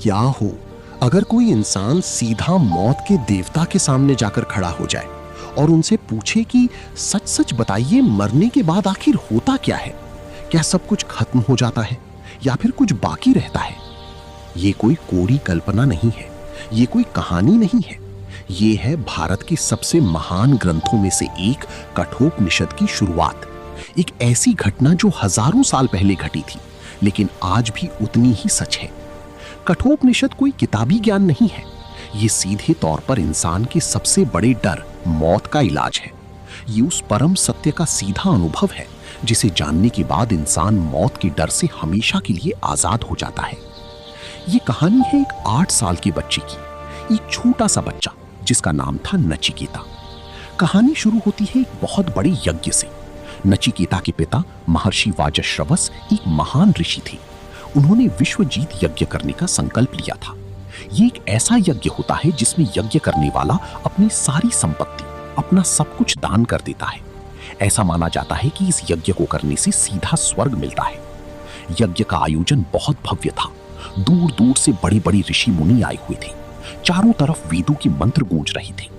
क्या हो अगर कोई इंसान सीधा मौत के देवता के सामने जाकर खड़ा हो जाए और उनसे पूछे कि सच सच बताइए, मरने के बाद आखिर होता क्या है? क्या सब कुछ खत्म हो जाता है या फिर कुछ बाकी रहता है? ये कोई कोरी कल्पना नहीं है, ये कोई कहानी नहीं है, ये है भारत के सबसे महान ग्रंथों में से एक कठोपनिषद की शुरुआत। एक ऐसी घटना जो हजारों साल पहले घटी थी, लेकिन आज भी उतनी ही सच है। कठोपनिषद कोई किताबी ज्ञान नहीं है, ये सीधे तौर पर इंसान के सबसे बड़े डर, मौत का इलाज है। ये उस परम सत्य का सीधा अनुभव है जिसे जानने के बाद इंसान मौत के डर से हमेशा के लिए आजाद हो जाता है। ये कहानी है एक 8 साल के बच्चे की, एक छोटा सा बच्चा जिसका नाम था नचिकेता। कहानी शुरू होती है एक बहुत बड़े यज्ञ से। नचिकेता के पिता महर्षि वाजश्रवस एक महान ऋषि थे। उन्होंने विश्वजीत यज्ञ करने का संकल्प लिया था। ये एक ऐसा यज्ञ होता है जिसमें यज्ञ करने वाला अपनी सारी संपत्ति, अपना सब कुछ दान कर देता है। ऐसा माना जाता है कि इस यज्ञ को करने से सीधा स्वर्ग मिलता है। यज्ञ का आयोजन बहुत भव्य था। दूर दूर से बड़े बड़े ऋषि मुनि आए हुए थे। चारों तरफ वेदों के मंत्र गूंज रहे थे।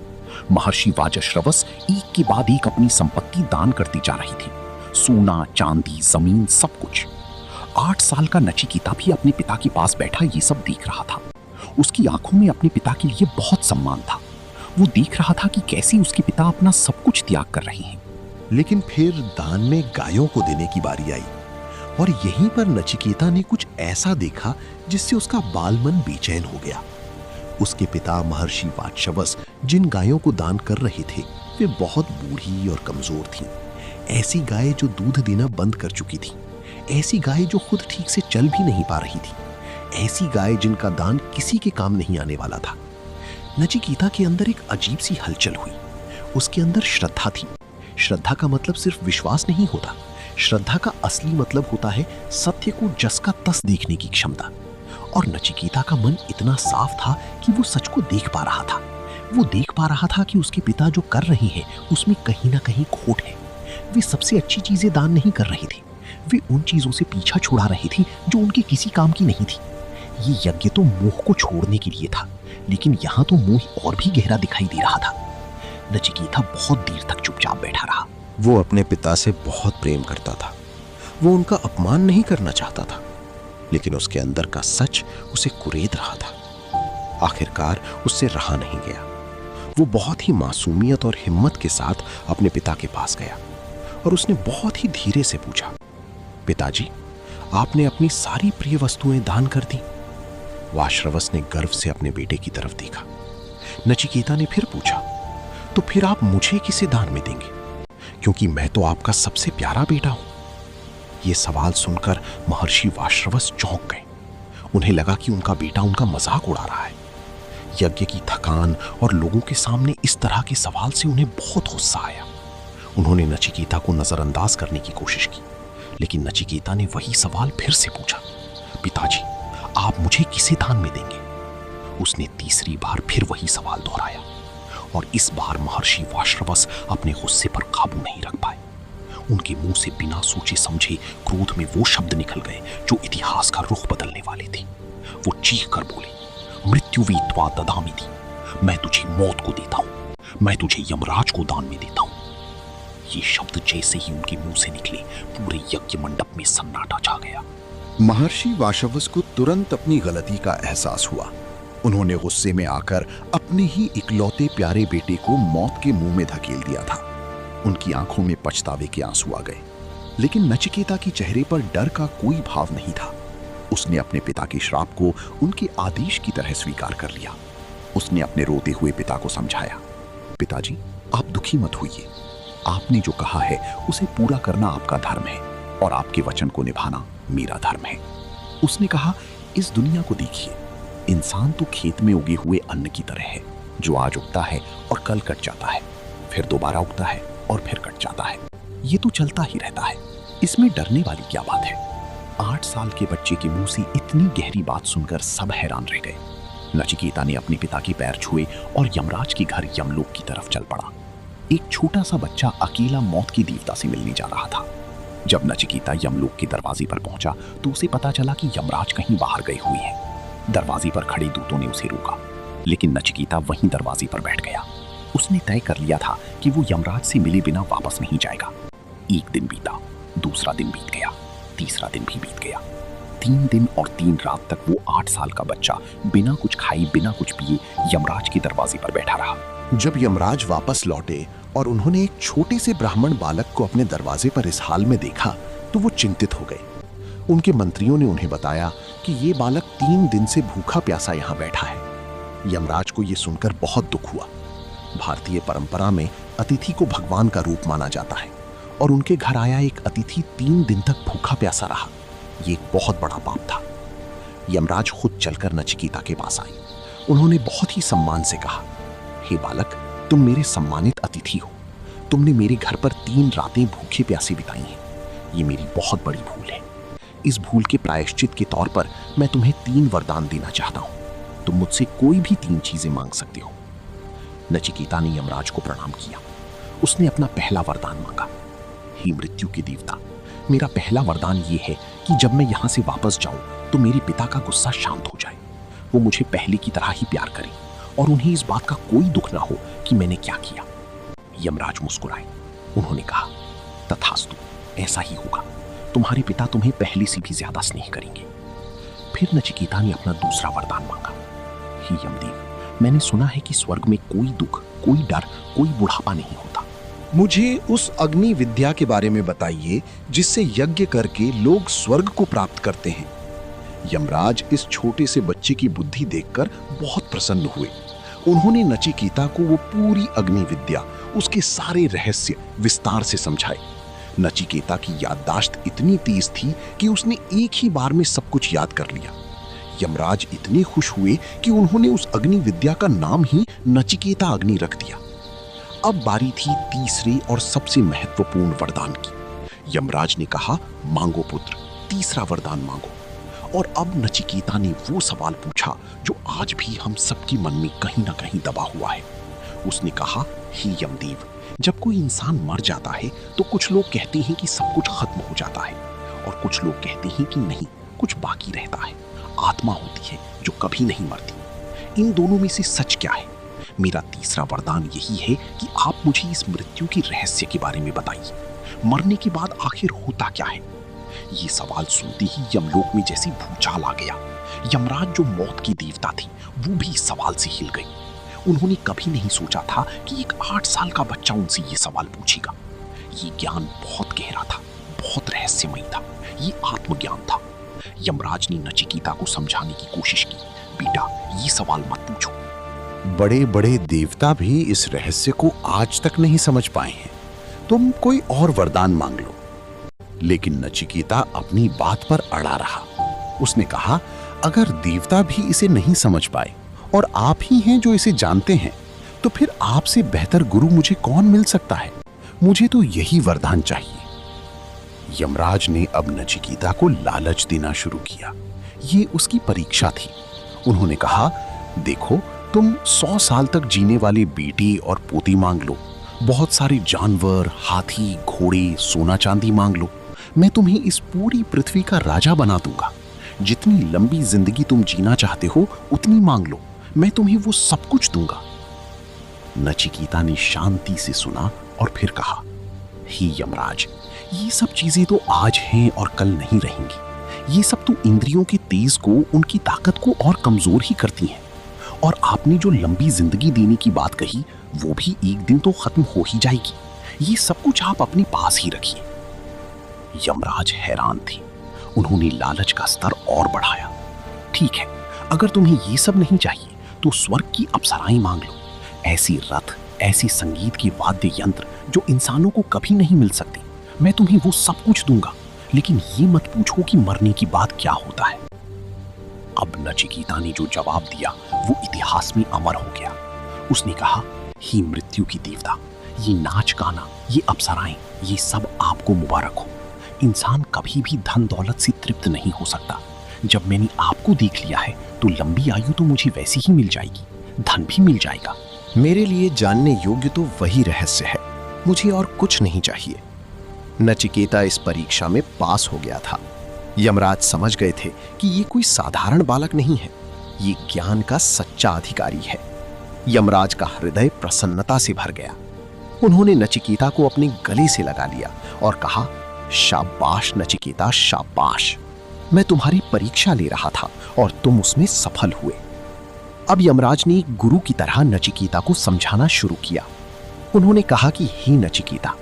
महर्षि वाजश्रवस एक के बाद एक अपनी संपत्ति दान करती जा रही थी, सोना, चांदी, जमीन, सब कुछ। 8 साल का नचिकेता भी अपने पिता के पास बैठा ये सब देख रहा था। उसकी आंखों में अपने पिता के लिए बहुत सम्मान था। वो देख रहा था कि कैसे उसके पिता अपना सब कुछ त्याग कर रहे हैं। लेकिन फिर दान में गायों को देने की बारी आई और यहीं पर नचिकेता ने कुछ ऐसा देखा जिससे उसका बाल मन बेचैन हो गया। उसके पिता महर्षि वाजश्रवस जिन गायों को दान कर रहे थे वे बहुत बूढ़ी और कमजोर थीं। ऐसी गाय जो दूध देना बंद कर चुकी थी, ऐसी गाय जो खुद ठीक से चल भी नहीं पा रही थी, ऐसी गाय जिनका दान किसी के काम नहीं आने वाला था। नचिकेता के अंदर एक अजीब सी हलचल हुई। उसके अंदर श्रद्धा थी। श्रद्धा का मतलब सिर्फ विश्वास नहीं होता। श्रद्धा का असली मतलब होता है सत्य को जस का तस देखने की क्षमता। और नचिकेता का मन इतना साफ था कि वो सच को देख पा रहा था। वो देख पा रहा था कि उसके पिता जो कर रहे हैं उसमें कहीं ना कहीं खोट है। वे सबसे अच्छी चीजें दान नहीं कर रहे थे, वे उन चीजों से पीछा छुड़ा रहे थे जो उनके किसी काम की नहीं थी। ये यज्ञ तो मोह को छोड़ने के लिए था, लेकिन यहाँ तो मोह और भी गहरा दिखाई दे रहा था। नचिकेता बहुत देर तक चुपचाप बैठा रहा। वो अपने पिता से बहुत प्रेम करता था। वो उनका अपमान नहीं करना चाहता था, लेकिन उसके अंदर का सच उसे कुरेद रहा था। आखिरकार उससे रहा नहीं गया। वो बहुत ही मासूमियत और हिम्मत के साथ अपने पिता के पास गया और उसने बहुत ही धीरे से पूछा, पिताजी, आपने अपनी सारी प्रिय वस्तुएं दान कर दी? वाजश्रवस ने गर्व से अपने बेटे की तरफ देखा। नचिकेता ने फिर पूछा, तो फिर आप मुझे किसे दान में देंगे, क्योंकि मैं तो आपका सबसे प्यारा बेटा हूं। यह सवाल सुनकर महर्षि वाजश्रवस चौंक गए। उन्हें लगा कि उनका बेटा उनका मजाक उड़ा रहा है। यज्ञ की थकान और लोगों के सामने इस तरह के सवाल से उन्हें बहुत गुस्सा आया। उन्होंने नचिकेता को नजरअंदाज करने की कोशिश की, लेकिन नचिकेता ने वही सवाल फिर से पूछा, पिताजी, आप मुझे किसे दान में देंगे? उसने तीसरी बार फिर वही सवाल दोहराया और इस बार महर्षि वाजश्रवस अपने गुस्से पर काबू नहीं रख पाए। उनके मुंह से बिना सोचे समझे क्रोध में वो शब्द निकल गए जो इतिहास का रुख बदलने वाले थे। वो चीख कर बोले, मृत्युवी त्वा ददामिति, मैं तुझे मौत को देता हूं, मैं तुझे यमराज को दान में देता हूं। ये शब्द जैसे ही उनके मुंह से निकले, पूरे यज्ञ मंडप में सन्नाटा छा गया। महर्षि वाजश्रवस को तुरंत अपनी गलती का एहसास हुआ। उन्होंने गुस्से में आकर अपने ही इकलौते प्यारे बेटे को मौत के मुंह में धकेल दिया था। उनकी आंखों में पछतावे के आंसू आ गए, लेकिन नचिकेता के चेहरे पर डर का कोई भाव नहीं था। उसने अपने पिता के श्राप को उनके आदेश की तरह स्वीकार कर लिया। उसने अपने रोते हुए पिता को समझाया, पिताजी, आप दुखी मत होइए। आपने जो कहा है उसे पूरा करना आपका धर्म है और आपके वचन को निभाना मेरा धर्म है। उसने कहा, इस दुनिया को देखिए, इंसान तो खेत में उगे हुए अन्न की तरह है, जो आज उगता है और कल कट जाता है, फिर दोबारा उगता है और फिर कट जाता है। ये तो चलता ही रहता है, इसमें डरने वाली क्या बात है? 8 साल के बच्चे के मुंह से इतनी गहरी बात सुनकर सब हैरान रह गए। नचिकेता ने अपने पिता के पैर छुए और यमराज के घर यमलोक की तरफ चल पड़ा। एक छोटा सा बच्चा अकेला मौत के देवता से मिलने जा रहा था। जब नचिकेता यमलोक के दरवाजे पर पहुंचा तो उसे पता चला कि यमराज कहीं बाहर गए हुए हैं। दरवाजे पर खड़े दूतों ने उसे रोका, लेकिन नचिकेता वहीं दरवाजे पर बैठ गया। उसने तय कर लिया था कि वो यमराज से मिले बिना वापस नहीं जाएगा। एक दिन बीता, दूसरा दिन बीत गया, तीसरा दिन भी बीत गया। 3 दिन और 3 रात तक वो 8 साल का बच्चा बिना कुछ खाए बिना कुछ पिए यमराज के दरवाजे पर बैठा रहा। जब यमराज वापस लौटे और उन्होंने एक छोटे से ब्राह्मण बालक को अपने दरवाजे पर इस हाल में देखा तो वो चिंतित हो गए। उनके मंत्रियों ने उन्हें बताया कि ये बालक 3 दिन से भूखा प्यासा यहाँ बैठा है। यमराज को ये सुनकर बहुत दुख हुआ। भारतीय परंपरा में अतिथि को भगवान का रूप माना जाता है और उनके घर आया एक अतिथि 3 दिन तक भूखा प्यासा रहा। ये एक बहुत बड़ा पाप था। यमराज खुद चलकर नचिकेता के पास आए। उन्होंने बहुत ही सम्मान से कहा, हे बालक, तुम मेरे सम्मानित अतिथि हो। तुमने मेरे घर पर 3 रातें भूखे प्यासे बिताई हैं। ये मेरी बहुत बड़ी भूल है। इस भूल के प्रायश्चित के तौर पर मैं तुम्हें 3 वरदान देना चाहता हूं। तुम मुझसे कोई भी 3 चीजें मांग सकते हो। नचिकेता ने यमराज को प्रणाम किया। उसने अपना पहला वरदान मांगा, हे मृत्यु के देवता, मेरा पहला वरदान ये है कि जब मैं यहां से वापस जाऊं तो मेरे पिता का गुस्सा शांत हो जाए। वो मुझे पहले की तरह ही प्यार करें और उन्हें इस बात का कोई दुख ना हो कि मैंने क्या किया। यमराज मुस्कुराए। उन्होंने कहा, तथास्तु, ऐसा ही होगा। तुम्हारे पिता तुम्हें पहले से भी ज्यादा स्नेह करेंगे। फिर नचिकेता ने अपना दूसरा वरदान मांगा, हे यमदेव, मैंने सुना है कि स्वर्ग में कोई दुख, कोई डर, कोई बुढ़ापा नहीं होता। मुझे उस अग्नि विद्या के बारे में बताइए जिससे यज्ञ करके लोग स्वर्ग को प्राप्त करते हैं। यमराज इस छोटे से बच्चे की बुद्धि देखकर बहुत प्रसन्न हुए। उन्होंने नचिकेता को वो पूरी अग्नि विद्या, उसके सारे रहस्य विस्तार से समझाए। नचिकेता की याददाश्त इतनी तेज थी कि उसने एक ही बार में सब कुछ याद कर लिया। यमराज इतने खुश हुए कि उन्होंने उस अग्नि विद्या का नाम ही नचिकेता अग्नि रख दिया। अब बारी थी तीसरे और सबसे महत्वपूर्ण वरदान की। यमराज ने कहा, मांगो पुत्र, तीसरा वरदान मांगो। और अब नचिकेता ने वो सवाल पूछा जो आज भी हम सबके मन में कहीं ना कहीं दबा हुआ है। उसने कहा, हे यमदेव, जब कोई इंसान मर जाता है तो कुछ लोग कहते हैं कि सब कुछ खत्म हो जाता है और कुछ लोग कहते हैं कि नहीं, कुछ बाकी रहता है, आत्मा होती है जो कभी नहीं मरती। इन दोनों में से सच क्या है? मेरा तीसरा वरदान यही है कि आप मुझे इस मृत्यु के रहस्य के बारे में बताइए। मरने के बाद आखिर होता क्या है? ये सवाल सुनते ही यमलोक में जैसे भूचाल आ गया। यमराज जो मौत की देवता थी वो भी इस सवाल से हिल गई। उन्होंने कभी नहीं सोचा था कि एक 8 साल का बच्चा उनसे ये सवाल पूछेगा। ये ज्ञान बहुत गहरा था, बहुत रहस्यमय था, ये आत्मज्ञान था। यमराज ने नचिकेता को समझाने की कोशिश की, बेटा, ये सवाल मत पूछो। बड़े बड़े देवता भी इस रहस्य को आज तक नहीं समझ पाए हैं। तुम कोई और वरदान मांग लो। लेकिन नचिकेता अपनी बात पर अड़ा रहा। उसने कहा, अगर देवता भी इसे नहीं समझ पाए और आप ही हैं जो इसे जानते हैं, तो फिर आपसे बेहतर गुरु मुझे कौन मिल सकता है? मुझे तो यही वरदान चाहिए। यमराज ने अब नचिकेता को लालच देना शुरू किया। ये उसकी परीक्षा थी। उन्होंने कहा, देखो, तुम 100 साल तक जीने वाली बेटी और पोती मांग लो, बहुत सारे जानवर, हाथी, घोड़े, सोना चांदी मांग लो, मैं तुम्हें इस पूरी पृथ्वी का राजा बना दूंगा। जितनी लंबी जिंदगी तुम जीना चाहते हो उतनी मांग लो, मैं तुम्हें वो सब कुछ दूंगा। नचिकेता ने शांति से सुना और फिर कहा, हे यमराज, ये सब चीजें तो आज हैं और कल नहीं रहेंगी। ये सब तो इंद्रियों के तेज को, उनकी ताकत को और कमजोर ही करती हैं। और आपने जो लंबी जिंदगी देने की बात कही वो भी एक दिन तो खत्म हो ही जाएगी। ये सब कुछ आप अपने पास ही रखिए। यमराज हैरान थे। उन्होंने लालच का स्तर और बढ़ाया। ठीक है, अगर तुम्हें ये सब नहीं चाहिए तो स्वर्ग की अप्सराएं मांग लो। ऐसी रथ, ऐसी संगीत के वाद्य यंत्र जो इंसानों को कभी नहीं मिल सकते, मैं तुम्हें वो सब कुछ दूंगा। लेकिन ये मत पूछो कि मरने के बाद क्या होता है। अब नचिकेता ने जो जवाब दिया वो इतिहास में अमर हो गया। उसने कहा, हे मृत्यु की देवता, ये नाच गाना, ये अप्सराएं, ये सब आपको मुबारक हो। इंसान कभी भी धन दौलत से तृप्त नहीं हो सकता। जब मैंने आपको देख लिया है तो लंबी आयु तो मुझे वैसी ही मिल जाएगी, धन भी मिल जाएगा। मेरे लिए जानने योग्य तो वही रहस्य है, मुझे और कुछ नहीं चाहिए। नचिकेता इस परीक्षा में पास हो गया था। यमराज समझ गए थे कि ये कोई साधारण बालक नहीं है, ये ज्ञान का सच्चा अधिकारी है। यमराज का हृदय प्रसन्नता से भर गया। उन्होंने नचिकेता को अपने गले से लगा लिया और कहा, शाबाश नचिकेता, शाबाश। मैं तुम्हारी परीक्षा ले रहा था और तुम उसमें सफल हुए। अब यमराज ने एक गुरु की तरह नचिकेता को समझाना शुरू किया। उन्होंने कहा कि हे नचिकेता,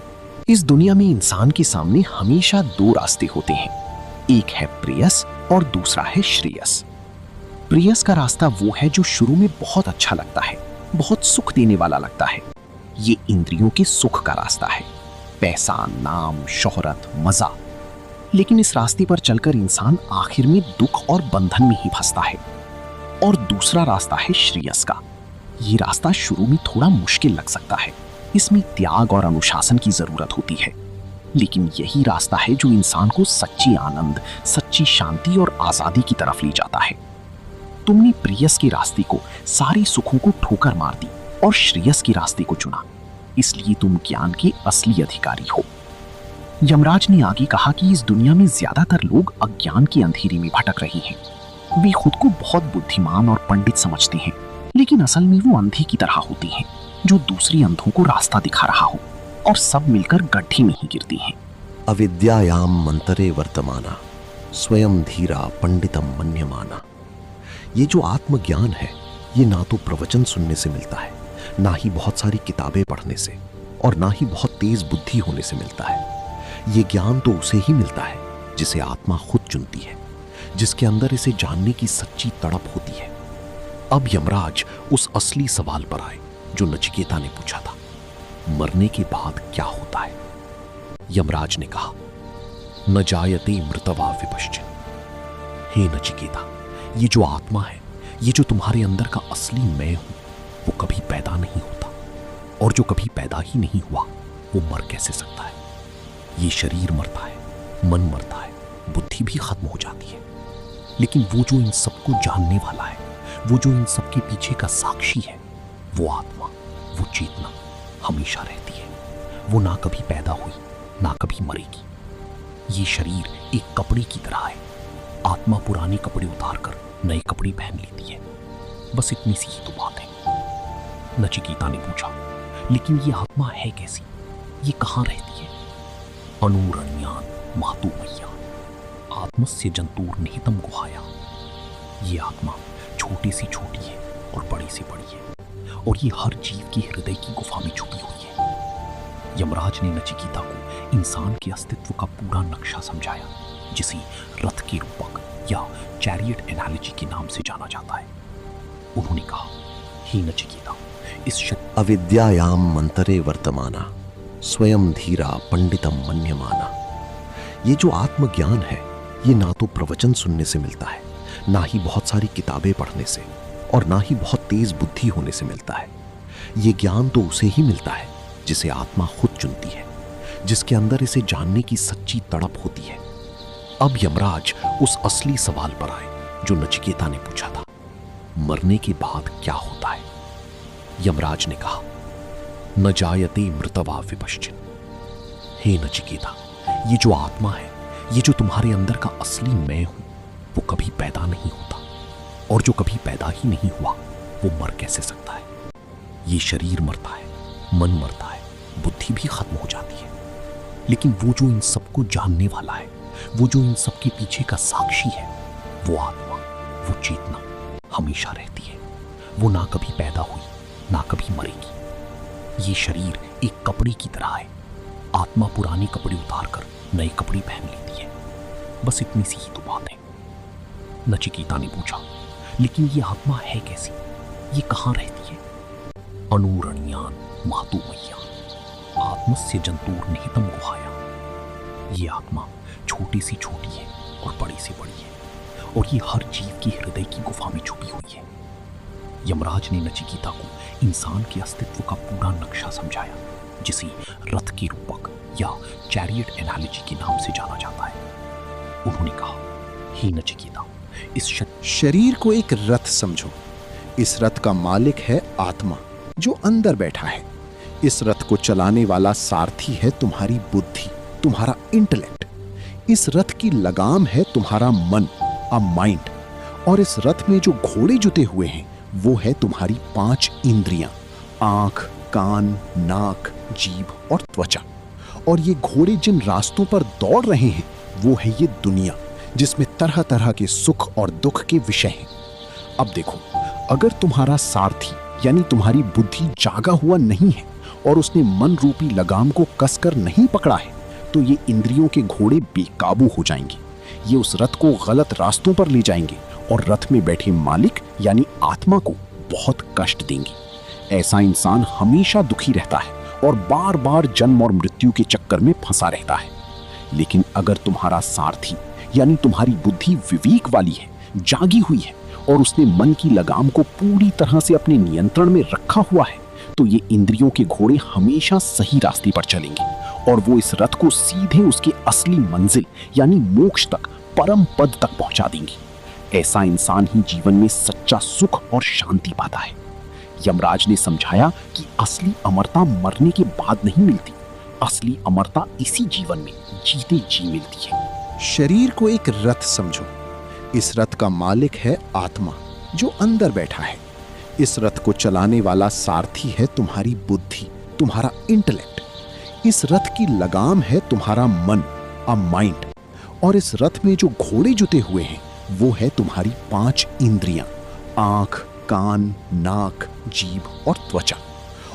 इस दुनिया में इंसान के सामने हमेशा दो रास्ते होते हैं, एक है प्रेयस और दूसरा है श्रेयस। प्रेयस का रास्ता वो है जो शुरू में बहुत अच्छा लगता है, बहुत सुख देने वाला लगता है। ये इंद्रियों के सुख का रास्ता है, पैसा, नाम, शोहरत, मजा। लेकिन इस रास्ते पर चलकर इंसान आखिर में दुख और बंधन में ही फंसता है। और दूसरा रास्ता है श्रेयस का। ये रास्ता शुरू में थोड़ा मुश्किल लग सकता है, इसमें त्याग और अनुशासन की जरूरत होती है, लेकिन यही रास्ता है जो इंसान को सच्ची आनंद, सच्ची शांति और आजादी की तरफ ले जाता है। तुमने प्रेयस के रास्ते को, सारे सुखों को ठोकर मार दी और श्रेयस के रास्ते को चुना, इसलिए तुम ज्ञान के असली अधिकारी हो। यमराज ने आगे कहा कि इस दुनिया में ज्यादातर लोग अज्ञान के अंधेरे में भटक रहे हैं। वे खुद को बहुत बुद्धिमान और पंडित समझते हैं, लेकिन असल में वो अंधे की तरह होते हैं जो दूसरे अंधों को रास्ता दिखा रहा हो, और सब मिलकर गड्ढे में ही गिरते हैं। अविद्यायाम मंतरे वर्तमाना स्वयं धीरा पंडितम मन्यमाना। ये जो आत्मज्ञान है, ये ना तो प्रवचन सुनने से मिलता है, ना ही बहुत सारी किताबें पढ़ने से, और ना ही बहुत तेज बुद्धि होने से मिलता है। ये ज्ञान तो उसे ही मिलता है जिसे आत्मा खुद चुनती है, जिसके अंदर इसे जानने की सच्ची तड़प होती है। अब यमराज उस असली सवाल पर आए जो नचिकेता ने पूछा था, मरने के बाद क्या होता है। यमराज ने कहा, न जायते मृतवा विपश्चिन। हे नचिकेता, ये जो आत्मा है, ये जो तुम्हारे अंदर का असली मैं हूं, वो कभी पैदा नहीं होता, और जो कभी पैदा ही नहीं हुआ वो मर कैसे सकता है। ये शरीर मरता है, मन मरता है, बुद्धि भी खत्म हो जाती है, लेकिन वो जो इन सबको जानने वाला है, वो जो इन सबके पीछे का साक्षी है, वो आत्मा, वो चेतना हमेशा रहती है। वो ना कभी पैदा हुई, ना कभी मरेगी। ये शरीर एक कपड़े की तरह है। आत्मा पुराने कपड़े उतारकर नए कपड़े पहन लेती है, बस इतनी सी ही तो बात है। नचिकेता ने पूछा, लेकिन ये आत्मा है कैसी, ये कहां रहती है। अनुरणीयान मातु मैया आत्मस्य जंतुर निहितम गुहाया। ये आत्मा छोटी सी छोटी है और बड़ी से बड़ी है, और ये हर जीव के हृदय की गुफा में छुपी हुई है। यमराज ने नचिकेता को इंसान के अस्तित्व का पूरा नक्शा समझाया, जिसे रथ के रूपक या चैरियट एनालॉजी के नाम से जाना जाता है। उन्होंने कहा, हे नचिकेता, इस अविद्यायाम मंतरे वर्तमाना स्वयं धीरा पंडितम मन्यमाना। ये जो आत्मज्ञान है, ये ना तो प्रवचन सुनने से मिलता है, ना ही बहुत सारी किताबें पढ़ने से, और ना ही बहुत तेज बुद्धि होने से मिलता है। ये ज्ञान तो उसे ही मिलता है जिसे आत्मा खुद चुनती है, जिसके अंदर इसे जानने की सच्ची तड़प होती है। अब यमराज उस असली सवाल पर आए जो नचिकेता ने पूछा था, मरने के बाद क्या होता है। यमराज ने कहा, न जायते मृतवा विपश्चिन। हे नचिकेता, ये जो आत्मा है, ये जो तुम्हारे अंदर का असली मैं हूं, वो कभी पैदा नहीं होता, और जो कभी पैदा ही नहीं हुआ वो मर कैसे सकता है। ये शरीर मरता है, मन मरता है, बुद्धि भी खत्म हो जाती है, लेकिन वो जो इन सबको जानने वाला है, वो जो इन सबके पीछे का साक्षी है, वो आत्मा, वो चेतना हमेशा रहती है। वो ना कभी पैदा हुई, ना कभी मरेगी। ये शरीर एक कपड़े की तरह है। आत्मा पुराने कपड़े उतारकर नए कपड़े पहन लेती है, बस इतनी सी ही तो बात है। नचिकेता ने पूछा, लेकिन ये आत्मा है कैसी, ये कहां रहती है। अनुरणीयान मातु मैया आत्मस्य जंतुर निहितम गुहाया। ये आत्मा छोटी सी छोटी है और बड़ी से बड़ी है, और ये हर जीव के हृदय की गुफा में छुपी हुई है। यमराज ने नचिकेता को इंसान के अस्तित्व का पूरा नक्शा समझाया, जिसे रथ के रूपक या चैरियट एनालॉजी के नाम से जाना जाता है। उन्होंने कहा, हे नचिकेता, इस शरीर को एक रथ समझो। इस रथ का मालिक है आत्मा, जो अंदर बैठा है। इस रथ को चलाने वाला सारथी है तुम्हारी बुद्धि, तुम्हारा इंटेलेक्ट। इस रथ की लगाम है तुम्हारा मन, माइंड, और इस रथ में जो घोड़े जुते हुए हैं वो है तुम्हारी 5 इंद्रियां, आंख, कान, नाक, जीभ और त्वचा। और ये घोड़े जिन रास्तों पर दौड़ रहे हैं वो है ये दुनिया, जिसमें तरह तरह के सुख और दुख के विषय हैं। अब देखो, अगर तुम्हारा सारथी यानी तुम्हारी बुद्धि जागा हुआ नहीं है और उसने मन रूपी लगाम को कसकर नहीं पकड़ा है, तो ये इंद्रियों के घोड़े बेकाबू हो जाएंगे। ये उस रथ को गलत रास्तों पर ले जाएंगे और रथ में बैठे मालिक यानी आत्मा को बहुत कष्ट देंगे। ऐसा इंसान हमेशा दुखी रहता है और बार बार जन्म और मृत्यु के चक्कर में फंसा रहता है। लेकिन अगर तुम्हारा सारथी यानी तुम्हारी बुद्धि विवेक वाली है, जागी हुई है और उसने मन की लगाम को पूरी तरह से अपने नियंत्रण में रखा हुआ है, तो ये इंद्रियों के घोड़े हमेशा सही रास्ते पर चलेंगे और वो इस रथ को सीधे उसके असली मंजिल यानी मोक्ष तक, परम पद तक पहुंचा देंगे। ऐसा इंसान ही जीवन में सच्चा सुख और शांति पाता है। यमराज ने समझाया कि असली अमरता मरने के बाद नहीं मिलती, असली अमरता इसी जीवन में जीते जी मिलती है। शरीर को एक रथ समझो। इस रथ का मालिक है आत्मा जो अंदर बैठा है। इस रथ को चलाने वाला सारथी है तुम्हारी बुद्धि, तुम्हारा इंटेलेक्ट। इस रथ की लगाम है तुम्हारा मन, अ माइंड। और इस रथ में जो घोड़े जुते हुए हैं वो है तुम्हारी 5 इंद्रियां, आंख, कान, नाक, जीभ और त्वचा।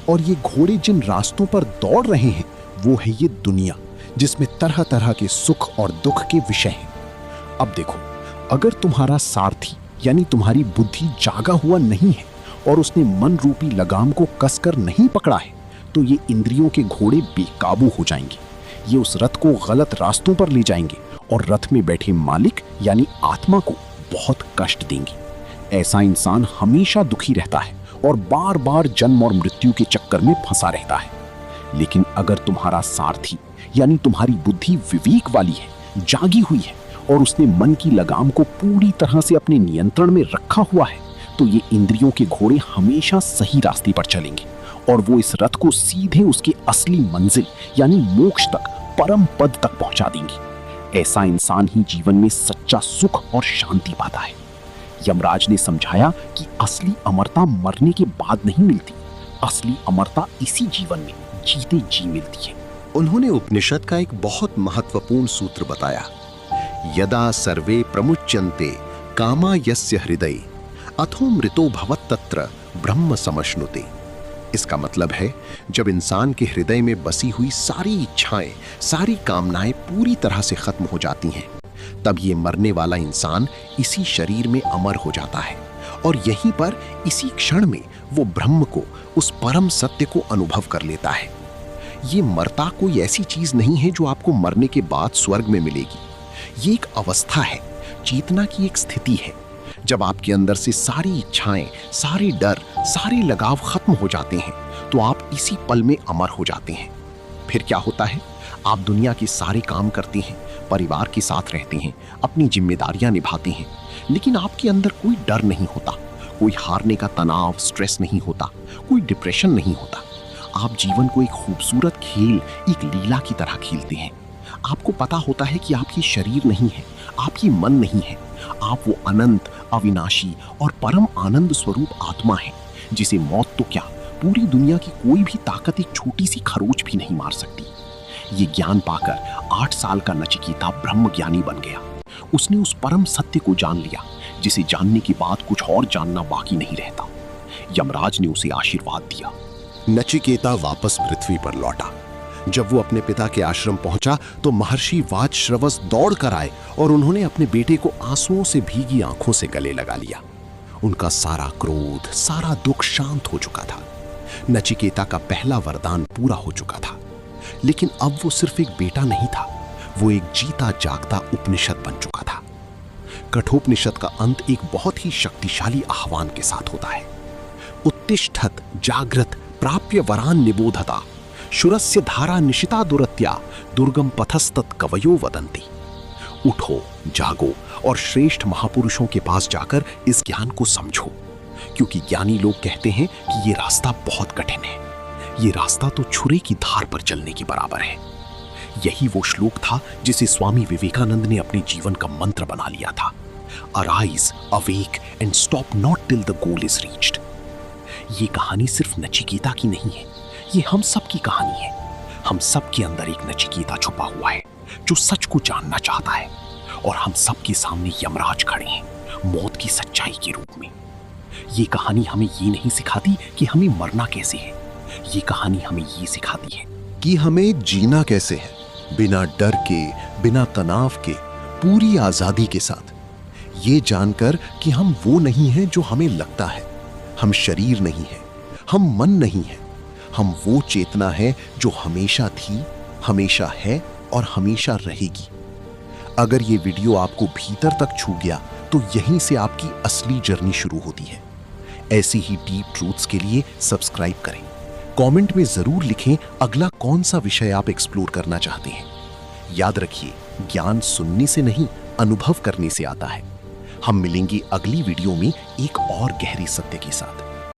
और ये घोड़े जिन रास्तों पर दौड़ रहे हैं वो है ये दुनिया, जिसमें तरह तरह के सुख और दुख के विषय हैं। अब देखो, अगर तुम्हारा सारथी यानी तुम्हारी बुद्धि जागा हुआ नहीं है और उसने मन रूपी लगाम को कसकर नहीं पकड़ा है, तो ये इंद्रियों के घोड़े बेकाबू हो जाएंगे। ये उस रथ को गलत रास्तों पर ले जाएंगे और रथ में बैठे मालिक यानी आत्मा को बहुत कष्ट देंगे। ऐसा इंसान हमेशा दुखी रहता है और बार बार जन्म और मृत्यु के चक्कर में फंसा रहता है। लेकिन अगर तुम्हारा सारथी यानी तुम्हारी बुद्धि विवेक वाली है, जागी हुई है और उसने मन की लगाम को पूरी तरह से अपने नियंत्रण में रखा हुआ है, तो ये इंद्रियों के घोड़े हमेशा सही रास्ते पर चलेंगे और वो इस रथ को सीधे उसके असली मंजिल यानी मोक्ष तक, परम पद तक पहुंचा देंगे। ऐसा इंसान ही जीवन में सच्चा सुख और शांति पाता है। यमराज ने समझाया कि असली अमरता मरने के बाद नहीं मिलती, असली अमरता इसी जीवन में जीते जी मिलती है। उन्होंने उपनिषद का एक बहुत महत्वपूर्ण सूत्र बताया, यदा सर्वे प्रमुच्यन्ते कामा यस्य हृदये अथो मृतो भवत् तत्र ब्रह्म समश्नुते। इसका मतलब है, जब इंसान के हृदय में बसी हुई सारी इच्छाएं, सारी कामनाएं पूरी तरह से खत्म हो जाती हैं, तब ये मरने वाला इंसान इसी शरीर में अमर हो जाता है और यहीं पर इसी क्षण में वो ब्रह्म को, उस परम सत्य को अनुभव कर लेता है। ये मरता कोई ऐसी चीज नहीं है जो आपको मरने के बाद स्वर्ग में मिलेगी। ये एक अवस्था है, चेतना की एक स्थिति है, जब आपके अंदर से सारी इच्छाएं, सारे डर, सारे लगाव खत्म हो जाते हैं, तो आप इसी पल में अमर हो जाते हैं। फिर क्या होता है, आप दुनिया के सारे काम करते हैं, परिवार के साथ रहते हैं, अपनी जिम्मेदारियां निभाते हैं, लेकिन आपके अंदर कोई डर नहीं होता, कोई हारने का तनाव, स्ट्रेस नहीं होता, कोई डिप्रेशन नहीं होता। आप जीवन को एक खूबसूरत खेल, एक लीला की तरह खेलते हैं। आपको पता होता है कि आप ये शरीर नहीं है, आप ये मन नहीं है, आप वो अनंत, अविनाशी और परम आनंद स्वरूप आत्मा है, जिसे मौत तो क्या, पूरी दुनिया की कोई भी ताकत एक छोटी सी खरोच भी नहीं मार सकती। ये ज्ञान पाकर 8 साल का नचिकेता ब्रह्म ज्ञानी बन गया। उसने उस परम सत्य को जान लिया, जिसे जानने के बाद कुछ और जानना बाकी नहीं रहता। यमराज ने उसे आशीर्वाद दिया। नचिकेता वापस पृथ्वी पर लौटा। जब वो अपने पिता के आश्रम पहुंचा तो महर्षि वाजश्रवस दौड़ कर आए और उन्होंने अपने बेटे को आंसुओं से भीगी आंखों से गले लगा लिया। उनका सारा क्रोध, सारा दुख शांत हो चुका था। नचिकेता का पहला वरदान पूरा हो चुका था। लेकिन अब वो सिर्फ एक बेटा नहीं था, वो एक जीता जागता उपनिषद बन चुका था। कठोपनिषद का अंत एक बहुत ही शक्तिशाली आह्वान के साथ होता है। उत्तिष्ठत जागृत प्राप्य वरान निबोधता शुरस्य धारा निशिता दुरत्या दुर्गम पथस्तत् कवयो वदन्ति। उठो, जागो और श्रेष्ठ महापुरुषों के पास जाकर इस ज्ञान को समझो, क्योंकि ज्ञानी लोग कहते हैं कि ये रास्ता बहुत कठिन है, ये रास्ता तो छुरे की धार पर चलने के बराबर है। यही वो श्लोक था जिसे स्वामी विवेकानंद ने अपने जीवन का मंत्र बना लिया था। Arise, awake and stop not till the goal is reached. ये कहानी सिर्फ नचिकेता की नहीं है, ये हम सब की कहानी है। हम सब के अंदर एक नचिकेता छुपा हुआ है जो सच को जानना चाहता है, और हम सब के सामने यमराज खड़े हैं, मौत की सच्चाई के रूप में। ये कहानी हमें ये नहीं सिखाती कि हमें मरना कैसे है, ये कहानी हमें ये सिखाती है कि हमें जीना कैसे है, बिना डर के, बिना तनाव के, पूरी आजादी के साथ। ये जानकर कि हम वो नहीं हैं जो हमें लगता है, हम शरीर नहीं हैं, हम मन नहीं हैं, हम वो चेतना है जो हमेशा थी, हमेशा है और हमेशा रहेगी। अगर ये वीडियो आपको भीतर तक छू गया तो यहीं से आपकी असली जर्नी शुरू होती है। ऐसी ही डीप ट्रूथ्स के लिए सब्सक्राइब करें। कमेंट में जरूर लिखें अगला कौन सा विषय आप एक्सप्लोर करना चाहते हैं। याद रखिए, ज्ञान सुनने से नहीं, अनुभव करने से आता है। हम मिलेंगे अगली वीडियो में एक और गहरे सत्य के साथ।